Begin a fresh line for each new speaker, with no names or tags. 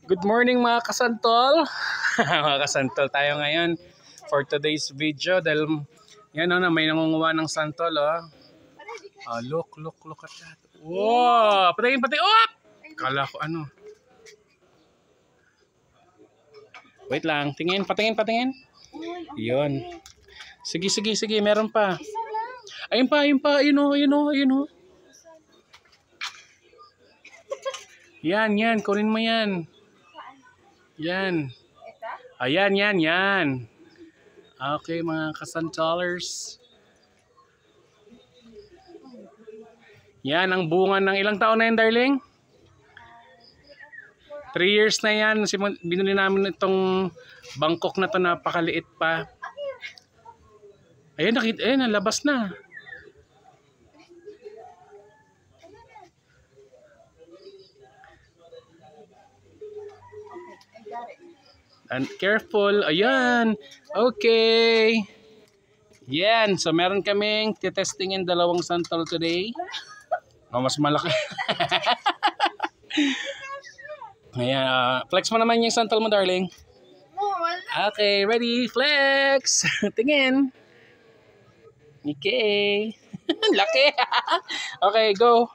Good morning mga kasantol. Mga kasantol tayo ngayon for today's video dahil yan na may nangunguha ng santol look at that. Wow, patayin. Oh! Kala ko ano. Wait lang, patingin. Yun. Sige, meron pa. Ayun pa, yun o. Yan, kunin mo yan. Yan. Ayan, yan. Okay, mga kasantolers. Yan ang bunga ng ilang taon na yan, darling? 3 years na yan. Binili namin itong Bangkok na to, napakaliit pa. Ayan, nalabas na. And careful. Ayan. Okay. Yan. So, meron kaming titestingin dalawang santol today. Mas malaki. Ayan. Flex mo naman yung santol mo, darling. Okay. Ready? Flex. Tingin. Okay. Laki. Okay, go.